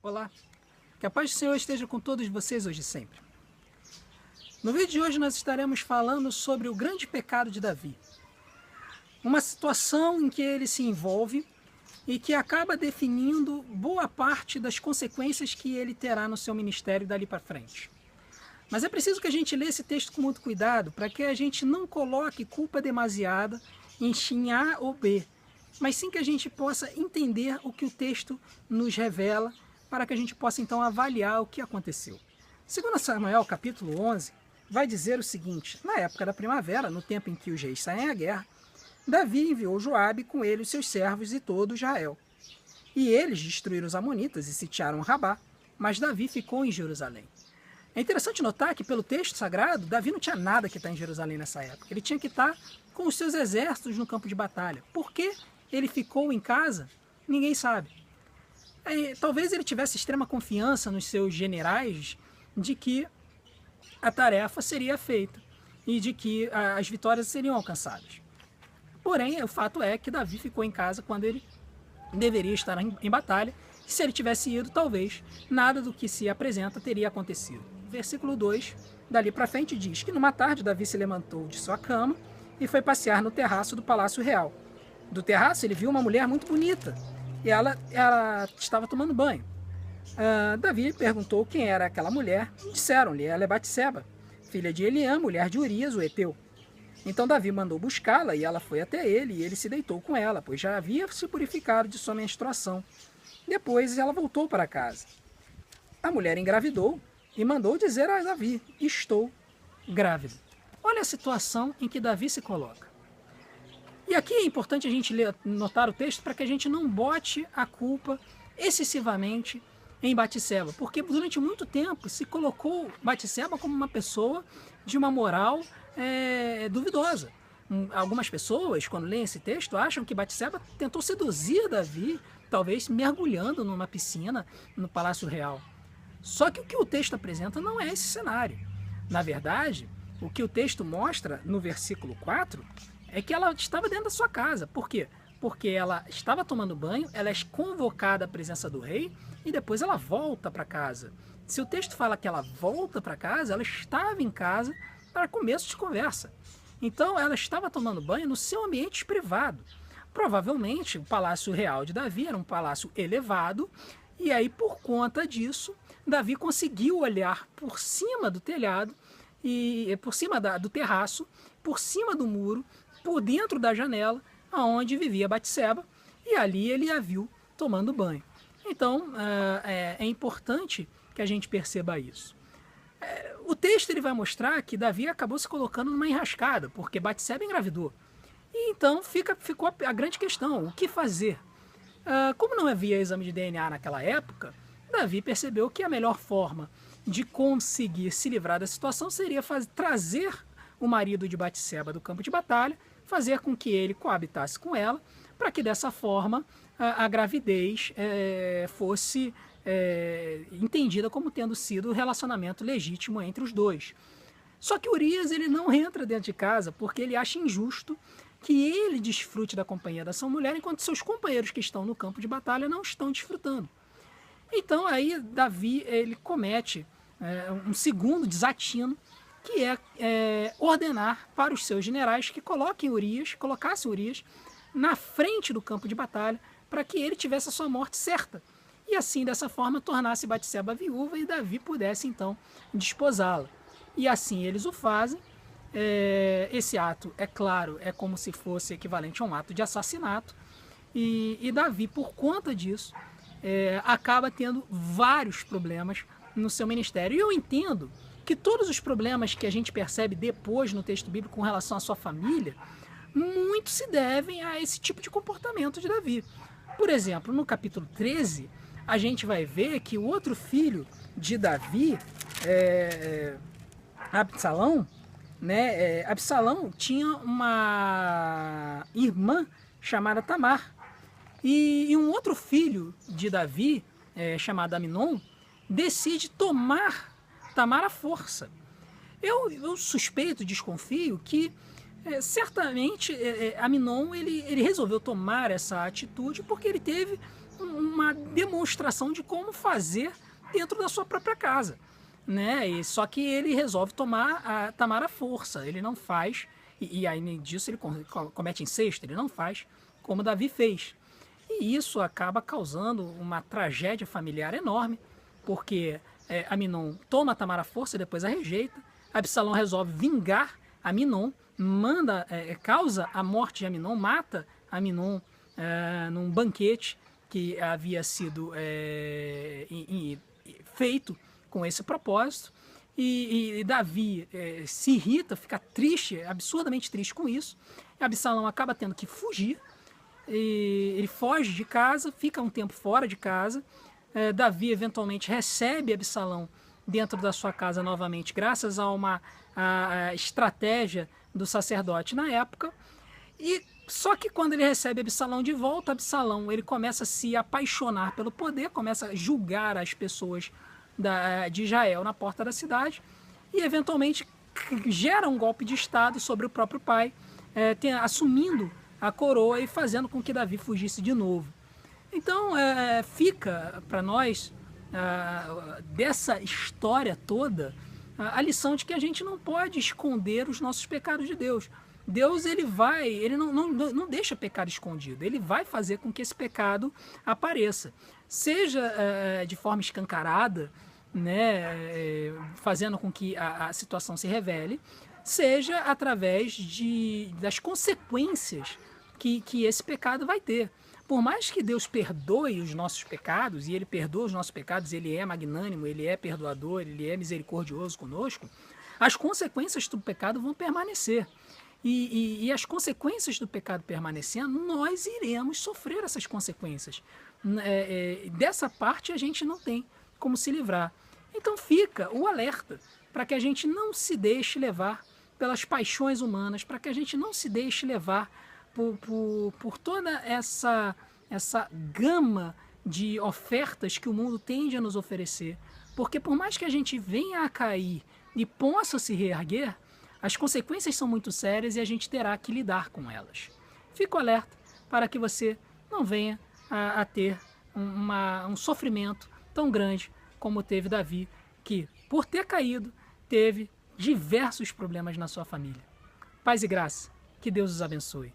Olá, que a paz do Senhor esteja com todos vocês hoje e sempre. No vídeo de hoje nós estaremos falando sobre o grande pecado de Davi. Uma situação em que ele se envolve e que acaba definindo boa parte das consequências que ele terá no seu ministério dali para frente. Mas é preciso que a gente lê esse texto com muito cuidado para que a gente não coloque culpa demasiada em A ou B, mas sim que a gente possa entender o que o texto nos revela para que a gente possa então avaliar o que aconteceu. Segundo Samuel, capítulo 11, vai dizer o seguinte: na época da primavera, no tempo em que os reis saem à guerra, Davi enviou Joabe com ele os seus servos e todo Israel. E eles destruíram os amonitas e sitiaram Rabá, mas Davi ficou em Jerusalém. É interessante notar que pelo texto sagrado, Davi não tinha nada que estar em Jerusalém nessa época. Ele tinha que estar com os seus exércitos no campo de batalha. Por que ele ficou em casa? Ninguém sabe. Talvez ele tivesse extrema confiança nos seus generais de que a tarefa seria feita e de que as vitórias seriam alcançadas. Porém, o fato é que Davi ficou em casa quando ele deveria estar em batalha, e se ele tivesse ido, talvez nada do que se apresenta teria acontecido. Versículo 2, dali para frente, diz que numa tarde Davi se levantou de sua cama e foi passear no terraço do Palácio Real. Do terraço ele viu uma mulher muito bonita e ela estava tomando banho. Davi perguntou quem era aquela mulher e disseram-lhe: ela é Batseba, filha de Eliã, mulher de Urias, o heteu. Então Davi mandou buscá-la e ela foi até ele e ele se deitou com ela, pois já havia se purificado de sua menstruação. Depois ela voltou para casa. A mulher engravidou e mandou dizer a Davi: estou grávida. Olha a situação em que Davi se coloca. E aqui é importante a gente notar o texto para que a gente não bote a culpa excessivamente em Batseba, porque durante muito tempo se colocou Batseba como uma pessoa de uma moral duvidosa. Algumas pessoas, quando leem esse texto, acham que Batseba tentou seduzir Davi, talvez mergulhando numa piscina no Palácio Real. Só que o que o texto apresenta não é esse cenário. Na verdade, o que o texto mostra no versículo 4 é que ela estava dentro da sua casa. Por quê? Porque ela estava tomando banho, ela é convocada à presença do rei e depois ela volta para casa. Se o texto fala que ela volta para casa, ela estava em casa para começo de conversa. Então ela estava tomando banho no seu ambiente privado. Provavelmente o Palácio Real de Davi era um palácio elevado e aí por conta disso Davi conseguiu olhar por cima do telhado, e por cima do terraço, por cima do muro, por dentro da janela, onde vivia Batseba, e ali ele a viu tomando banho. Então, é importante que a gente perceba isso. O texto ele vai mostrar que Davi acabou se colocando numa enrascada, porque Batseba engravidou. E então ficou a grande questão: o que fazer? Como não havia exame de DNA naquela época, Davi percebeu que a melhor forma de conseguir se livrar da situação seria trazer o marido de Batseba do campo de batalha, fazer com que ele coabitasse com ela, para que dessa forma a gravidez fosse entendida como tendo sido o relacionamento legítimo entre os dois. Só que Urias ele não entra dentro de casa porque ele acha injusto que ele desfrute da companhia da sua mulher enquanto seus companheiros que estão no campo de batalha não estão desfrutando. Então aí Davi ele comete um segundo desatino, que é ordenar para os seus generais que colocassem Urias na frente do campo de batalha para que ele tivesse a sua morte certa. E assim, dessa forma, tornasse Batseba viúva e Davi pudesse então desposá-la. E assim eles o fazem. Esse ato, é claro, é como se fosse equivalente a um ato de assassinato. E Davi, por conta disso, acaba tendo vários problemas no seu ministério. E eu entendo que todos os problemas que a gente percebe depois no texto bíblico com relação à sua família, muito se devem a esse tipo de comportamento de Davi. Por exemplo, no capítulo 13, a gente vai ver que o outro filho de Davi, Absalão, Absalão tinha uma irmã chamada Tamar. E um outro filho de Davi, chamado Aminon, decide tomar Tamar à força. Eu suspeito, desconfio que certamente Aminon ele resolveu tomar essa atitude porque ele teve uma demonstração de como fazer dentro da sua própria casa, né? E só que ele resolve tomar a força, ele não faz, e além disso ele comete incesto, ele não faz como Davi fez. E isso acaba causando uma tragédia familiar enorme, porque Aminon toma Tamar à força e depois a rejeita. Absalão resolve vingar Aminon, causa a morte de Aminon, mata Aminon num banquete que havia sido feito com esse propósito. E Davi se irrita, fica triste, absurdamente triste com isso. Absalão acaba tendo que fugir. Ele foge de casa, fica um tempo fora de casa. Davi eventualmente recebe Absalão dentro da sua casa novamente, graças a uma estratégia do sacerdote na época. E só que quando ele recebe Absalão de volta, Absalão ele começa a se apaixonar pelo poder, começa a julgar as pessoas de Israel na porta da cidade e eventualmente gera um golpe de estado sobre o próprio pai, assumindo a coroa e fazendo com que Davi fugisse de novo. Então fica para nós dessa história toda a lição de que a gente não pode esconder os nossos pecados de Deus. Deus ele não deixa pecado escondido, ele vai fazer com que esse pecado apareça, seja de forma escancarada, né, fazendo com que a situação se revele, seja através das consequências que esse pecado vai ter. Por mais que Deus perdoe os nossos pecados, e Ele perdoa os nossos pecados, Ele é magnânimo, Ele é perdoador, Ele é misericordioso conosco, as consequências do pecado vão permanecer. E as consequências do pecado permanecendo, nós iremos sofrer essas consequências. Dessa parte a gente não tem como se livrar. Então fica o alerta para que a gente não se deixe levar pelas paixões humanas, para que a gente não se deixe levar por toda essa gama de ofertas que o mundo tende a nos oferecer. Porque por mais que a gente venha a cair e possa se reerguer, as consequências são muito sérias e a gente terá que lidar com elas. Fico alerta para que você não venha a ter um sofrimento tão grande como teve Davi, que por ter caído, teve diversos problemas na sua família. Paz e graça, que Deus os abençoe.